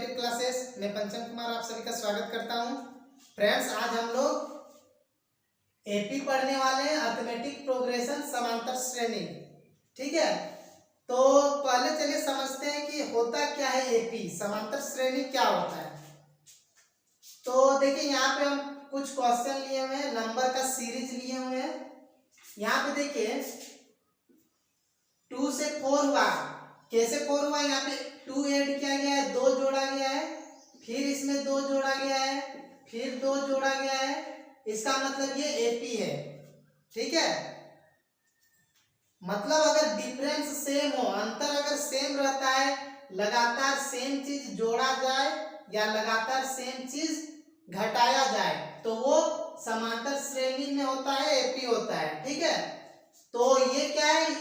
Competitive classes में पंचम कुमार आप सभी का स्वागत करता हूं। फ्रेंड्स, आज हम लोग एपी पढ़ने वाले हैं, अरिथमेटिक प्रोग्रेशन समांतर श्रेणी। ठीक है, तो पहले चलिए समझते हैं कि होता क्या है एपी, समांतर श्रेणी क्या होता है। तो देखिए यहाँ पे हम कुछ क्वेश्चन लिए हुए हैं, नंबर का सीरीज लिए हुए हैं। यहाँ पे देखिए 2 से 4 हुआ, कैसे 4 हुआ, यहाँ पे 2 ऐड किया गया है, 2 जोड़ा गया है, फिर इसमें 2 जोड़ा गया है, फिर 2 जोड़ा गया है, इसका मतलब ये एपी है। ठीक है, मतलब अगर डिफरेंस सेम हो, अंतर अगर सेम रहता है, लगातार सेम चीज जोड़ा जाए या लगातार सेम चीज घटाया जाए तो वो समांतर श्रेणी में होता है, एपी होता है। ठीक है, तो ये क्या है,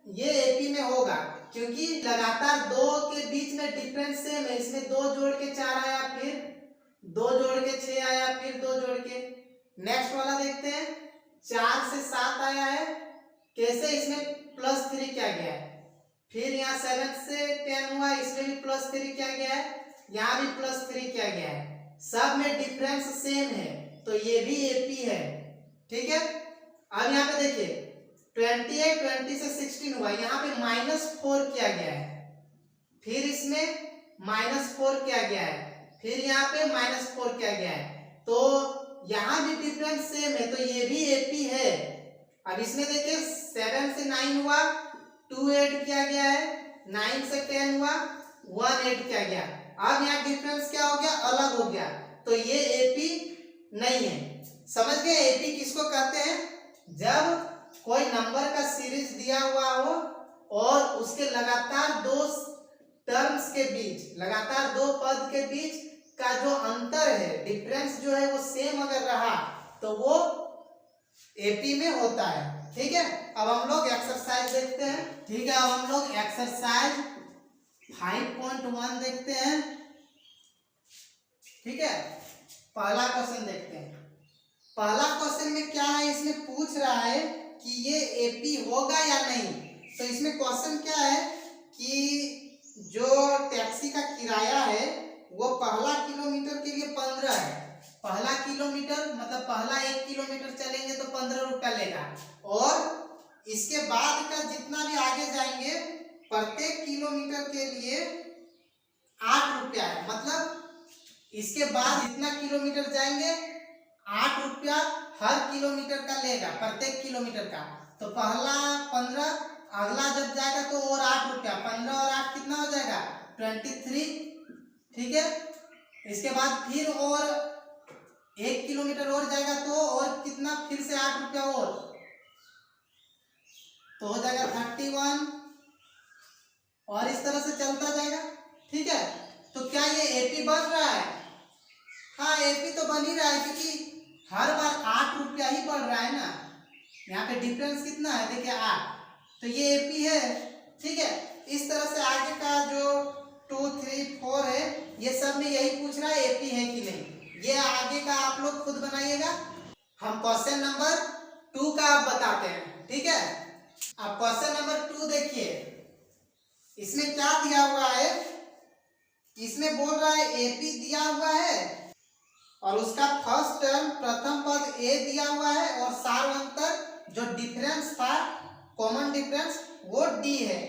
ये एपी में होगा क्योंकि लगातार 2 के बीच में डिफरेंस सेम है। इसमें 2 जोड़ के 4 आया, फिर 2 जोड़ के 6 आया, फिर 2 जोड़ के। नेक्स्ट वाला देखते हैं, 4 से 7 आया है, कैसे, इसमें +3 किया गया है, फिर यहाँ 7 से 10 हुआ, इसमें भी +3 किया गया है, यहाँ भी +3 किया गया है, सब में डिफरेंस सेम है, तो ये भी एपी है। ठीक है, अब यहाँ पे देखिए 28 20 से 16 हुआ, यहाँ पे -4 किया गया है, फिर इसमें -4 किया गया है, फिर यहाँ पे -4 किया गया है, तो यहाँ भी डिफरेंस सेम है, तो ये भी एपी है। अब इसमें देखिए 7 से 9 हुआ, 2 ऐड किया गया है, 9 से 10 हुआ, 1 ऐड किया गया। अब यहाँ डिफरेंस क्या हो गया, अलग हो गया, तो ये एपी नहीं है। समझ गए एपी किसको कहते हैं, जब कोई नंबर का सीरीज दिया हुआ हो और उसके लगातार 2 टर्म्स के बीच, लगातार 2 पद के बीच का जो अंतर है, डिफरेंस जो है वो सेम अगर रहा तो वो एपी में होता है। ठीक है, अब हम लोग एक्सरसाइज देखते हैं। ठीक है, अब हम लोग एक्सरसाइज 5.1 देखते हैं। ठीक है, पहला क्वेश्चन देखते हैं। पहला क्वेश्चन में क्या है, इसमें पूछ रहा है कि ये एपी होगा या नहीं। तो इसमें क्वेश्चन क्या है कि जो टैक्सी का किराया है वो पहला किलोमीटर के लिए 15 है। पहला किलोमीटर मतलब पहला 1 किलोमीटर चलेंगे तो 15 रुपया लेगा, और इसके बाद का जितना भी आगे जाएंगे प्रत्येक किलोमीटर के लिए 8 रुपया है। मतलब इसके बाद जितना किलोमीटर जाएंगे 8 रुपया हर किलोमीटर का लेगा, प्रत्येक किलोमीटर का। तो पहला 15, अगला जब जाएगा तो और 8 रुपया, 15 और 8 कितना हो जाएगा, 23। ठीक है, इसके बाद फिर और 1 किलोमीटर और जाएगा तो और कितना, फिर से 8 रुपया और, तो हो जाएगा 31, और इस तरह से चलता जाएगा। ठीक है, तो क्या ये एपी बन रहा है? हाँ, एपी तो बन ही रहा है क्योंकि हर बार 8 रुपया ही बढ़ रहा है ना। यहाँ पे डिफरेंस कितना है, देखिए 8, तो ये एपी है। ठीक है, इस तरह से आगे का जो 2 3 4 है ये सब में यही पूछ रहा है एपी है कि नहीं। ये आगे का आप लोग खुद बनाइएगा, हम क्वेश्चन नंबर 2 का आप बताते हैं। ठीक है, अब क्वेश्चन नंबर 2 देखिए, इसमें क्या दिया हुआ है, इसमें बोल रहा है एपी दिया हुआ है और उसका फर्स्ट टर्म प्रथम पद ए दिया हुआ है और सार अंतर जो डिफरेंस था, कॉमन डिफरेंस, वो डी है।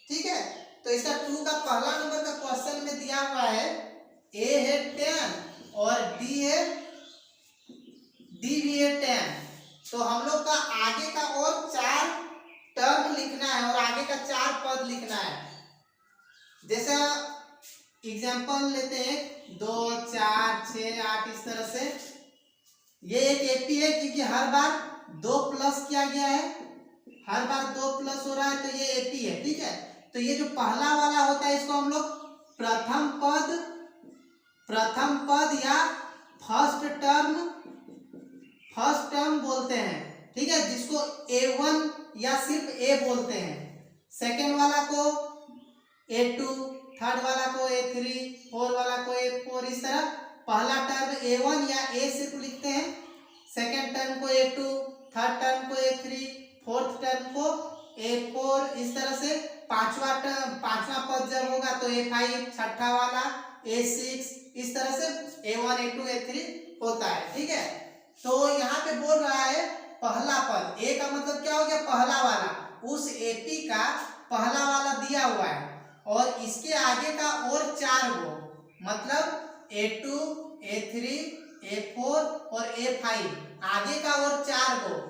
ठीक है, तो इसका 2 का पहला नंबर का क्वेश्चन में दिया हुआ है ए है 10 और डी भी है 10। तो हम लोग का आगे का और 4 टर्म लिखना है और आगे का 4 पद लिखना है। जैसे एग्जाम्पल लेते हैं 2 4 6 8, इस तरह से ये एक एपी है क्योंकि हर बार 2 प्लस किया गया है, हर बार 2 प्लस हो रहा है, तो ये एपी है। ठीक है, तो ये जो पहला वाला होता है इसको हम लोग प्रथम पद या फर्स्ट टर्म बोलते हैं। ठीक है, जिसको A1 या सिर्फ ए बोलते हैं, सेकेंड वाला को A2, थर्ड वाला को A3, फोर्थ वाला को A4, इस तरह पहला टर्म A1 या A सिर्फ लिखते हैं, सेकेंड टर्म को A2, थर्ड टर्म को A3, फोर्थ टर्म को A4, इस तरह से पांचवा पद जब होगा तो A5, छठा वाला A6, इस तरह से A1 A2 A3 होता है। ठीक है, तो यहाँ पे बोल रहा है पहला पद, ए का मतलब क्या हो गया, पहला वाला, उस एपी का पहला वाला दिया हुआ है और इसके आगे का और 4 गो, मतलब A2 A3 A4 और A5, आगे का और 4 गो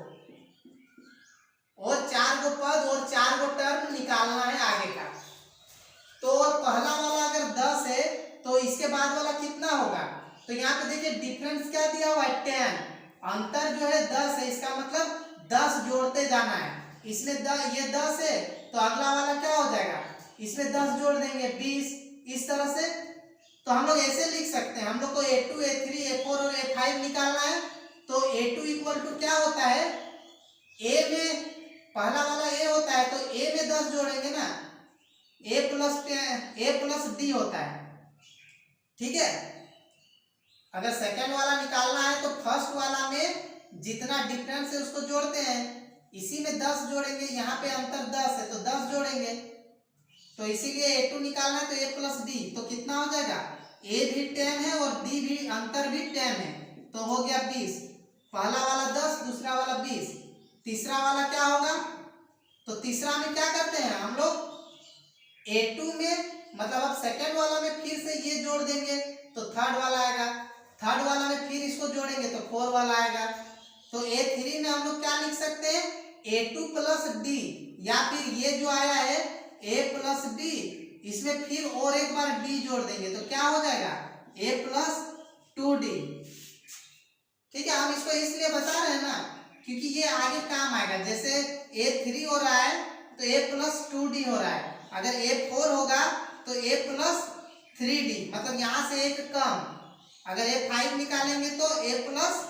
पद और 4 गो टर्म निकालना है आगे का। तो पहला वाला अगर 10 है तो इसके बाद वाला कितना होगा, तो यहाँ पे देखिए डिफरेंस क्या दिया हुआ है 10, अंतर जो है 10 है, इसका मतलब 10 जोड़ते जाना है। इसमें ये 10 है तो अगला वाला क्या हो जाएगा, इसमें 10 जोड़ देंगे 20, इस तरह से। तो हम लोग ऐसे लिख सकते हैं, हम लोग को A2 A3 A4 और A5 निकालना है। तो A2 इक्वल टू क्या होता है, A में पहला वाला A होता है तो A में 10 जोड़ेंगे ना, A प्लस D होता है। ठीक है, अगर सेकंड वाला निकालना है तो फर्स्ट वाला में जितना डिफरेंस है उसको जोड़ते हैं, इसी में 10 जोड़ेंगे, यहाँ पे अंतर 10 है तो 10 जोड़ेंगे। तो इसीलिए A2 निकालना है तो A प्लस D, तो कितना हो जाएगा, A भी 10 है और D भी, अंतर भी 10 है, तो हो गया 20। पहला वाला 10, दूसरा वाला 20, तीसरा वाला क्या होगा, तो तीसरा में क्या करते हैं हम लोग, A2 में मतलब अब सेकंड वाला में फिर से ये जोड़ देंगे तो थर्ड वाला आएगा, थर्ड वाला में फिर इसको जोड़ेंगे तो 4 वाला आएगा। तो A3 में हम लोग क्या लिख सकते हैं, A2 प्लस D, या फिर ये जो आया है A प्लस D, इसमें फिर और एक बार D जोड़ देंगे तो क्या हो जाएगा, A प्लस 2D। ठीक है, हम इसको इसलिए बता रहे हैं ना क्योंकि ये आगे काम आएगा, जैसे A3 हो रहा है तो A प्लस 2D हो रहा है, अगर A4 होगा तो A प्लस 3D, मतलब यहाँ से एक कम, अगर A5 निकालेंगे तो A प्लस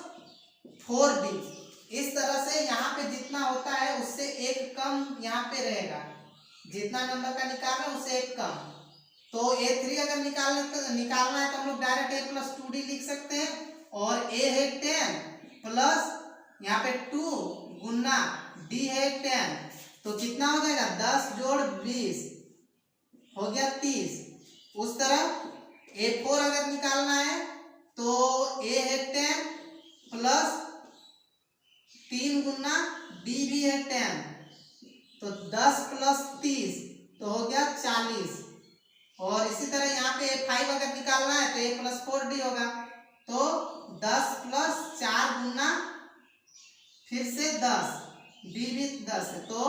4D, इस तरह से यहाँ पे जितना होता है उससे एक कम यहाँ पे रहेगा, जितना नंबर का निकाल रहे हैं उससे एक कम। तो A3 अगर निकालना है तो हम लोग डायरेक्ट A प्लस 2D लिख सकते हैं, और A है 10 प्लस यहाँ पे 2 गुना D है 10, तो कितना हो जाएगा, 10 जोड़ 20 हो गया 30। उस तरह A4 अगर निकालना है तो A है 10 प्लस 3 गुना D भी है 10, तो 10 प्लस 30 तो हो गया 40। और इसी तरह यहाँ पे A5 अगर निकालना है तो A प्लस 4D होगा, तो 10 प्लस 4 गुना फिर से 10, D भी 10 है, तो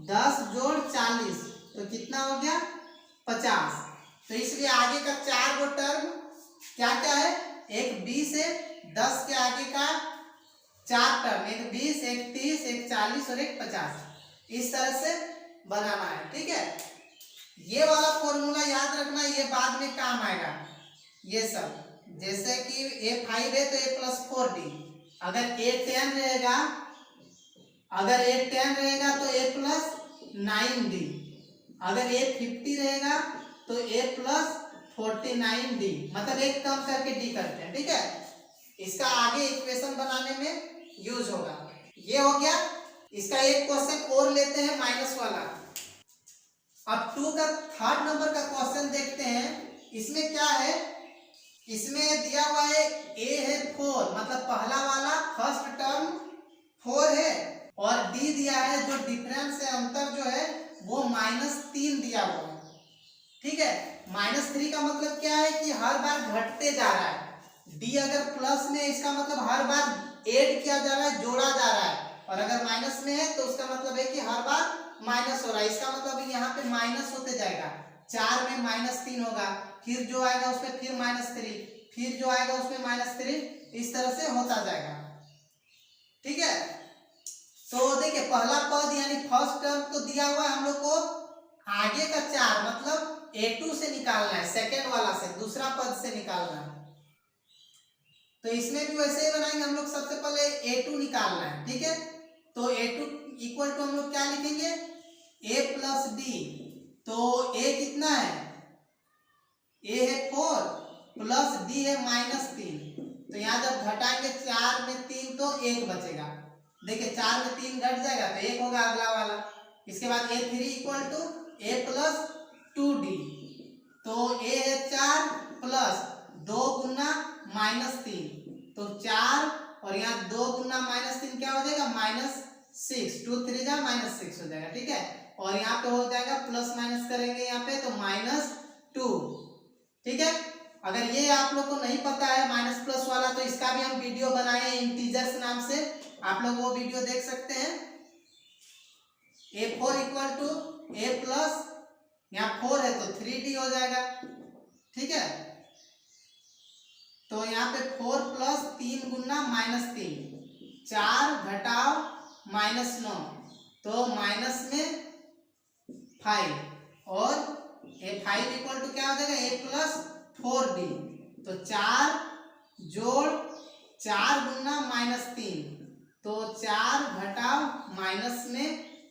10 जोड़ 40 तो कितना हो गया 50। तो इसलिए आगे का 4 गो टर्म क्या क्या है, एक 20 है, 10 के आगे का 4 टर्म, एक 20 एक 30 एक 40 और एक 50, इस तरह से बनाना है। ठीक है, ये वाला फॉर्मूला याद रखना, ये बाद में काम आएगा। ये सब जैसे कि A5 है तो A प्लस 4D, अगर A10 रहेगा, अगर A10 रहेगा तो A प्लस 9D, अगर A50 रहेगा तो A प्लस 49D, मतलब एक कम करके D करते हैं। ठीक है, इसका आगे इक्वेशन बनाने में यूज होगा। ये हो गया, इसका एक क्वेश्चन और लेते हैं माइनस वाला। अब 2 का थर्ड नंबर का क्वेश्चन देखते हैं। इसमें क्या है, इसमें दिया हुआ है A है 4, मतलब पहला वाला फर्स्ट टर्म 4 है, और D दिया है जो डिफरेंस है, अंतर जो है वो -3 दिया हुआ है। ठीक है, -3 का मतलब क्या है कि हर बार घटते जा रहा है, D अगर प्लस में इसका मतलब हर बार ऐड किया जा रहा है, जोड़ा जा रहा है, और अगर माइनस में है तो उसका मतलब है कि हर बार माइनस हो रहा है। इसका मतलब यहाँ पे माइनस होते जाएगा, 4 में -3 होगा, फिर जो आएगा उसमें फिर -3, फिर जो आएगा उसमें -3, इस तरह से होता जाएगा। ठीक है, तो देखिए पहला पद यानी फर्स्ट टर्म तो दिया हुआ है हम लोग को, आगे का 4 मतलब A2 से निकालना है, सेकेंड वाला से, दूसरा पद से निकालना है। तो इसमें भी वैसे ही बनाएंगे हम लोग, सबसे पहले A2 निकालना है। ठीक है, तो A2 इक्वल टू हम लोग क्या लिखेंगे, A प्लस D, तो A कितना है, A है 4 प्लस D है -3, तो यहाँ जब घटाएंगे 4 में 3 तो 1 बचेगा। देखिए 4 में 3 घट जाएगा तो 1 होगा अगला वाला। इसके बाद A3 equal to a plus 2d। तो a है 4 प्लस 2 गुना -3, तो 4 और यहाँ 2 गुना -3 क्या हो जाएगा -6, 2 3 जा -6 हो जाएगा। ठीक है, और यहाँ पे हो जाएगा प्लस माइनस करेंगे यहाँ पे तो -2। ठीक है, अगर ये आप लोग को नहीं पता है माइनस प्लस वाला तो इसका भी हम वीडियो बनाए हैं इंटीजर्स नाम से, आप लोग वो वीडियो देख सकते हैं। a4 equal to a plus, यहाँ 4 है तो 3d हो जाएगा। ठीक है, तो यहाँ पे 4 प्लस 3 गुना -3, 4 घटाओ -9, तो माइनस में 5, और a5 इक्वल टू क्या हो जाएगा a प्लस 4d। तो 4 जोड़ 4 गुना -3, तो 4 घटाओ माइनस में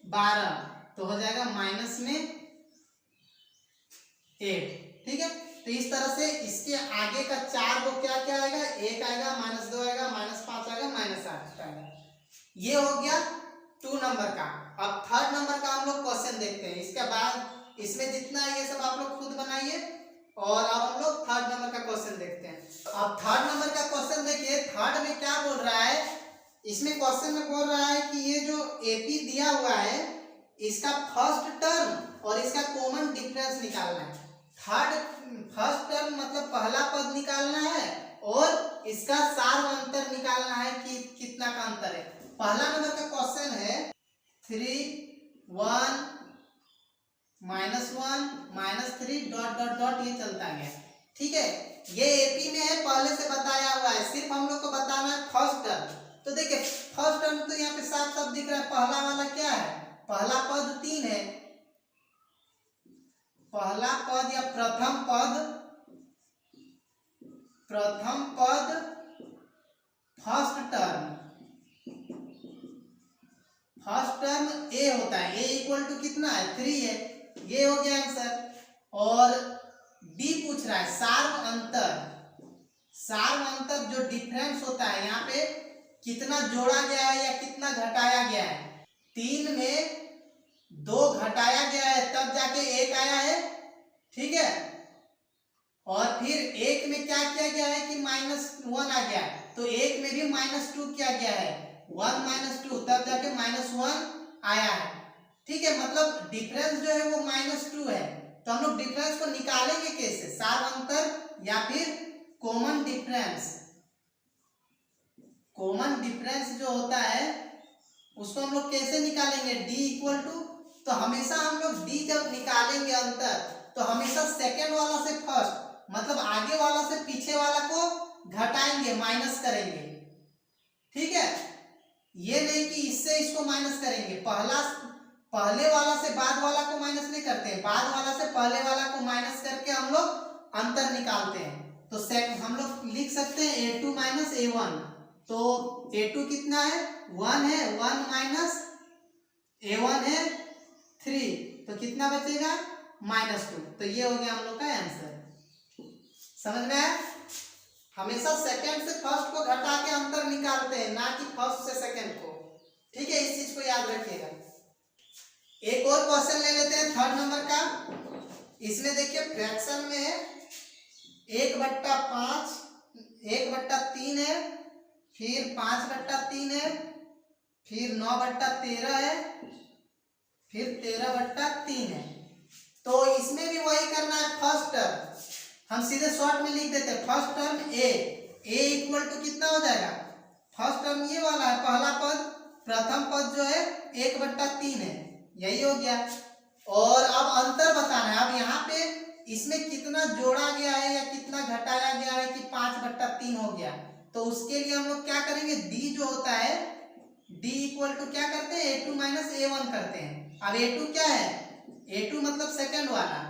12, तो हो जाएगा माइनस में 8। ठीक है, तो इस तरह से इसके आगे का 4 को क्या क्या आएगा, 1 आएगा, -2 आएगा, -5 आएगा, -8 आएगा। ये हो गया 2 नंबर का। अब 3rd नंबर का हम लोग क्वेश्चन देखते हैं। इसके बाद इसमें जितना है ये सब आप लोग खुद बनाइए, और अब हम लोग 3rd नंबर का क्वेश्चन देखते हैं। अब 3rd नंबर का क्वेश्चन देखिए, 3rd में क्या बोल रहा है, इसमें क्वेश्चन में बोल रहा है कि ये जो एपी दिया हुआ है इसका फर्स्ट टर्म और इसका कॉमन डिफरेंस निकालना है। फर्स्ट टर्म मतलब पहला पद निकालना है, और इसका सार्वअंतर निकालना है कि कितना का अंतर है। पहला नंबर का क्वेश्चन है 3 1 -1 -3 डॉट डॉट डॉट ये चलता गया। ठीक है, ये एपी में है, पहले से बताया हुआ है, सिर्फ हम लोग को बताना है फर्स्ट टर्म। तो देखिए फर्स्ट टर्म तो यहाँ पे साफ साफ दिख रहा है, पहला वाला क्या है, पहला पद 3 है, पहला पद या प्रथम पद फर्स्ट टर्म ए होता है, ए इक्वल टू कितना है 3 है, ये हो गया आंसर। और डी पूछ रहा है सार्व अंतर जो डिफरेंस होता है यहाँ पे कितना जोड़ा गया है या कितना घटाया गया है। 3 में 2 घटाया गया है तब जाके 1 आया है। ठीक है, और फिर 1 में क्या किया गया है कि -1 आ गया, तो 1 में भी -2 किया गया है, 1 -2 तब जाके -1 आया है। ठीक है, मतलब डिफरेंस जो है वो -2 है। तो हम लोग डिफरेंस को निकालेंगे कैसे, सार्वअंतर या फिर कॉमन डिफरेंस। कॉमन डिफरेंस जो होता है उसको हम लोग कैसे निकालेंगे, d इक्वल टू, तो हमेशा हम लोग d जब निकालेंगे अंतर तो हमेशा सेकेंड वाला से फर्स्ट मतलब आगे वाला से पीछे वाला को घटाएंगे, माइनस करेंगे। ठीक है, ये नहीं कि इससे इसको माइनस करेंगे, पहले वाला से बाद वाला को माइनस नहीं करते हैं, बाद वाला से पहले वाला को माइनस करके हम लोग अंतर निकालते हैं। तो हम लोग लिख सकते हैं a2 माइनस a1, तो a2 कितना है 1 है, 1 माइनस a1 है 3, तो कितना बचेगा -2। तो ये हो गया हम लोग का आंसर। समझ में आया, हमेशा सेकंड से फर्स्ट को घटा के अंतर निकालते हैं, ना कि फर्स्ट से सेकंड को। ठीक है, इस चीज को याद रखिएगा। एक और क्वेश्चन ले लेते हैं 3rd नंबर का। इसमें देखिए फ्रैक्शन में है 1/5, 1/3 है, फिर 5/3 है, फिर 9/13 है, फिर 13/3 है। तो इसमें भी वही करना है, फर्स्ट टर्म हम सीधे शॉर्ट में लिख देते हैं। First term a equal to कितना हो जाएगा, फर्स्ट टर्म ये वाला है, पहला पद, प्रथम पद जो है 1/3 है, यही हो गया। और अब अंतर बताना है, अब यहाँ पे इसमें कितना जोड़ा गया है या कितना घटाया गया है कि 5/3 हो गया। तो उसके लिए हम लोग क्या करेंगे, d जो होता है d इक्वल टू क्या करते हैं a2 माइनस a1 करते हैं। अब a2 क्या है, a2 मतलब सेकंड वाला,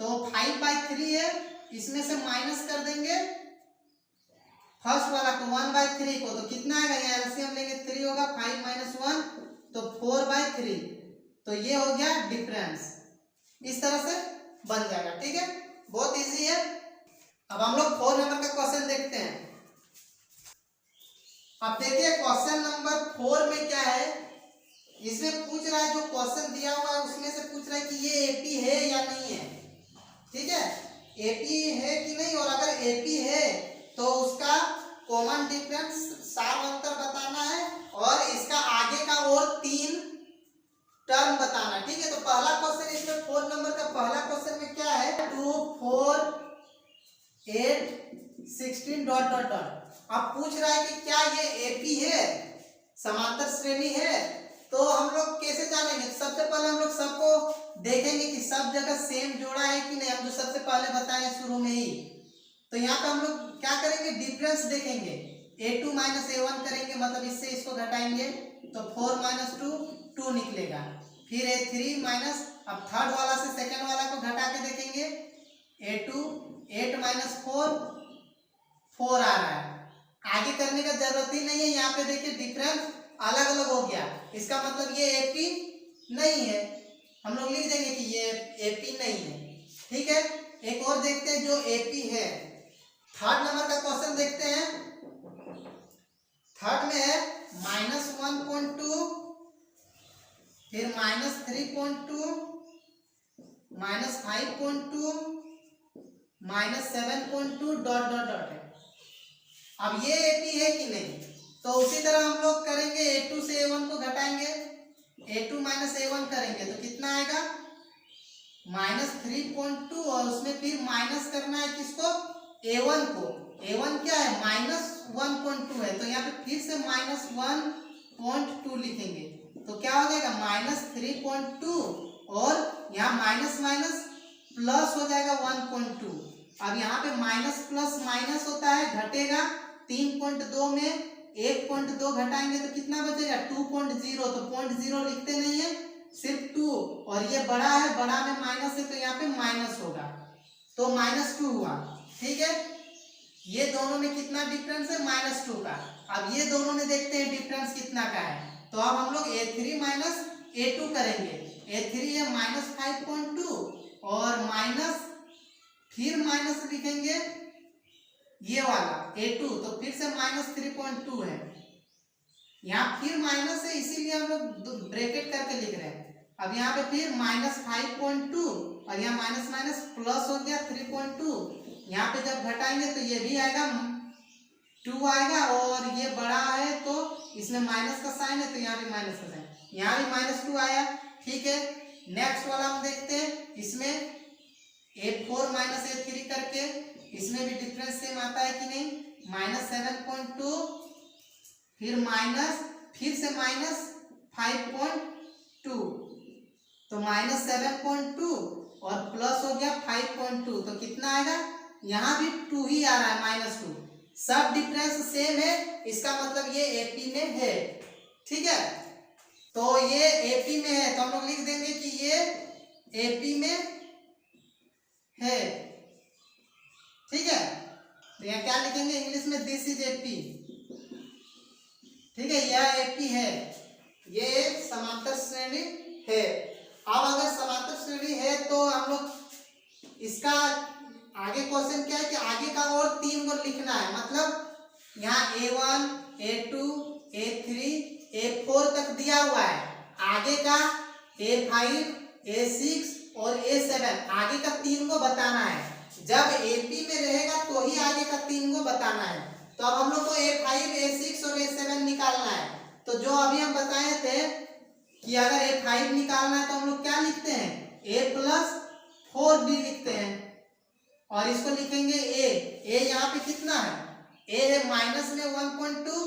तो 5/3 है, इसमें से माइनस कर देंगे फर्स्ट वाला को 1/3 को, तो कितना आएगा, यहाँ एलसीएम लेंगे 3 होगा, 5 - 1 तो 4/3, तो ये हो गया डिफरेंस। इस तरह से बन जाएगा। ठीक है, बहुत इजी है। अब हम लोग 4 नंबर का क्वेश्चन देखते हैं। अब देखिए क्वेश्चन नंबर 4 में क्या है, इसमें पूछ रहा है, जो क्वेश्चन दिया हुआ है उसमें से पूछ रहा है कि ये एपी है या नहीं है। ठीक है, एपी है कि नहीं, और अगर एपी है तो उसका कॉमन डिफरेंस सार अंतर बताना है और इसका आगे का और 3 टर्म बताना। ठीक है, तो पहला क्वेश्चन इसमें 4 नंबर का पहला क्वेश्चन में क्या है, 2 4 8 16 डॉट डॉट डॉट। अब पूछ रहा है कि क्या ये एपी है, समांतर श्रेणी है। तो हम लोग कैसे जानेंगे, सबसे पहले हम लोग सबको देखेंगे कि सब जगह सेम जोड़ा है कि नहीं, हम जो सबसे पहले बताए शुरू में ही। तो यहाँ पे हम लोग क्या करेंगे, डिफरेंस देखेंगे, a2 माइनस a1 करेंगे, मतलब इससे इसको घटाएंगे तो 4 माइनस 2 2 निकलेगा। फिर a3 माइनस, अब थर्ड वाला से सेकेंड वाला को घटा के देखेंगे, a2 8 माइनस 4 4 आ रहा है। आगे करने का जरूरत ही नहीं है, यहाँ पे देखिए डिफरेंस अलग अलग हो गया, इसका मतलब ये एपी नहीं है, हम लोग लिख देंगे कि ये एपी नहीं है। ठीक है, एक और देखते हैं जो एपी है। थर्ड नंबर का क्वेश्चन देखते हैं। थर्ड में है -1.2, फिर -3.2, -5.2, -7.2 डॉट डॉट डॉट है। अब ये एपी है कि नहीं, तो उसी तरह हम लोग करेंगे, a2 से a1 को घटाएंगे, a2 माइनस a1 करेंगे तो कितना आएगा, -3.2, और उसमें फिर माइनस करना है किसको, a1 को। a1 क्या है, -1.2 है, तो यहाँ पे फिर से -1.2 लिखेंगे, तो क्या हो जाएगा -3.2, और यहाँ माइनस माइनस प्लस हो जाएगा 1.2। अब यहाँ पे माइनस प्लस माइनस होता है, घटेगा 3.2 में 1.2 घटाएंगे तो कितना बचेगा 2.0, तो 0.0 लिखते नहीं है, सिर्फ 2, और ये बड़ा है, बड़ा में माइनस है तो यहाँ पे माइनस होगा, तो -2 हुआ। ठीक है, ये दोनों में कितना डिफरेंस है, -2 का। अब ये दोनों में देखते हैं डिफरेंस कितना का है, तो अब हम लोग a3 माइनस a2 करेंगे, a3 है -5.2, और माइनस फिर माइनस लिखेंगे ये वाला a2, तो फिर से -3.2 है, यहाँ फिर माइनस है इसीलिए हम लोग ब्रैकेट करके लिख रहे हैं। अब यहाँ पे फिर -5.2, और यहाँ माइनस माइनस प्लस हो गया 3.2, यहाँ पे जब घटाएंगे तो ये भी आएगा 2 आएगा, और ये बड़ा है तो इसमें माइनस का साइन है तो यहाँ भी माइनस का साइन, यहाँ भी -2 आया। ठीक है, नेक्स्ट वाला हम देखते हैं, इसमें a4 माइनस a3 करके इसमें भी डिफरेंस सेम आता है कि नहीं, -7.2, फिर से -5.2, तो -7.2 और प्लस हो गया 5.2, तो कितना आएगा, यहाँ भी 2 ही आ रहा है, -2, सब डिफरेंस सेम है, इसका मतलब ये एपी में है। ठीक है, तो ये एपी में है, तो हम लोग लिख देंगे कि ये एपी में है। ठीक है, तो यहाँ क्या लिखेंगे इंग्लिश में, दिस इज एपी। ठीक है, यह एपी है, ये एक समांतर श्रेणी है। अब अगर समांतर श्रेणी है तो हम लोग इसका आगे क्वेश्चन क्या है कि आगे का और 3 को लिखना है, मतलब यहाँ a1 a2 a3 a4 तक दिया हुआ है, आगे का a5 a6 और a7 आगे का 3 को बताना है। जब एपी में रहेगा तो ही आगे का 3 को बताना है। तो अब हम लोग को a5 a6 और a7 निकालना है। तो जो अभी हम बताए थे कि अगर a5 निकालना है तो हम लोग क्या लिखते हैं, a + 4b लिखते हैं, और इसको लिखेंगे a यहाँ पे कितना है, a है माइनस में 1.2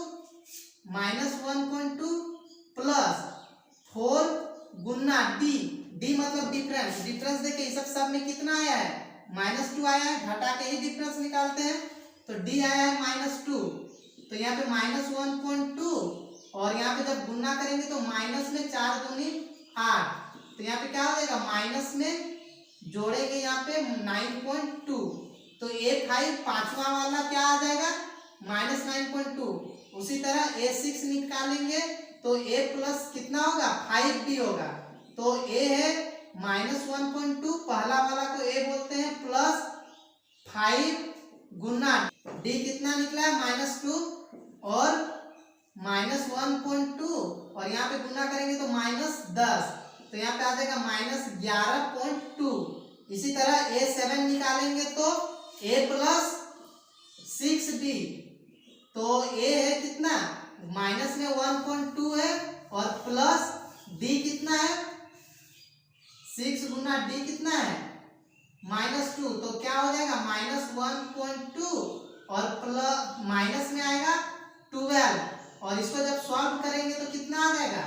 प्लस 4 गुना d मतलब डिफरेंस देखिए इस सब में कितना आया है, -2 आया है, घटा के ही डिफरेंस निकालते हैं, तो d आया है -2, तो यहाँ पे -1.2, और यहाँ पे जब गुना करेंगे तो माइनस में 4 दूनी 8, तो यहाँ पे क्या हो जाएगा, माइनस में जोड़ेंगे यहाँ पे 9.2, तो a5 पांचवा वाला क्या आ जाएगा, -9.2। उसी तरह a6 निकालेंगे तो a प्लस कितना होगा, 5b होगा, तो a है -1.2, पहला वाला को a बोलते हैं, प्लस 5 गुना d कितना निकला है, -2, और -1.2 और यहाँ पे गुना करेंगे तो -10, तो यहाँ पे आ जाएगा -11.2। इसी तरह A7 निकालेंगे तो A + 6D, तो A है कितना, माइनस में 1.2 है और प्लस D कितना है, 6 गुना D कितना है -2, तो क्या हो जाएगा -1.2 और प्लस माइनस में आएगा 12, और इसको जब सॉल्व करेंगे तो कितना आ जाएगा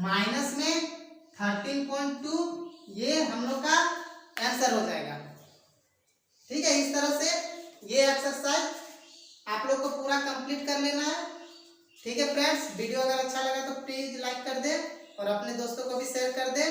माइनस में 13.2। ये हम लोग का आंसर हो जाएगा। ठीक है, इस तरह से ये एक्सरसाइज आप लोग को पूरा कंप्लीट कर लेना है। ठीक है फ्रेंड्स, वीडियो अगर अच्छा लगा तो प्लीज लाइक कर दे और अपने दोस्तों को भी शेयर कर दे।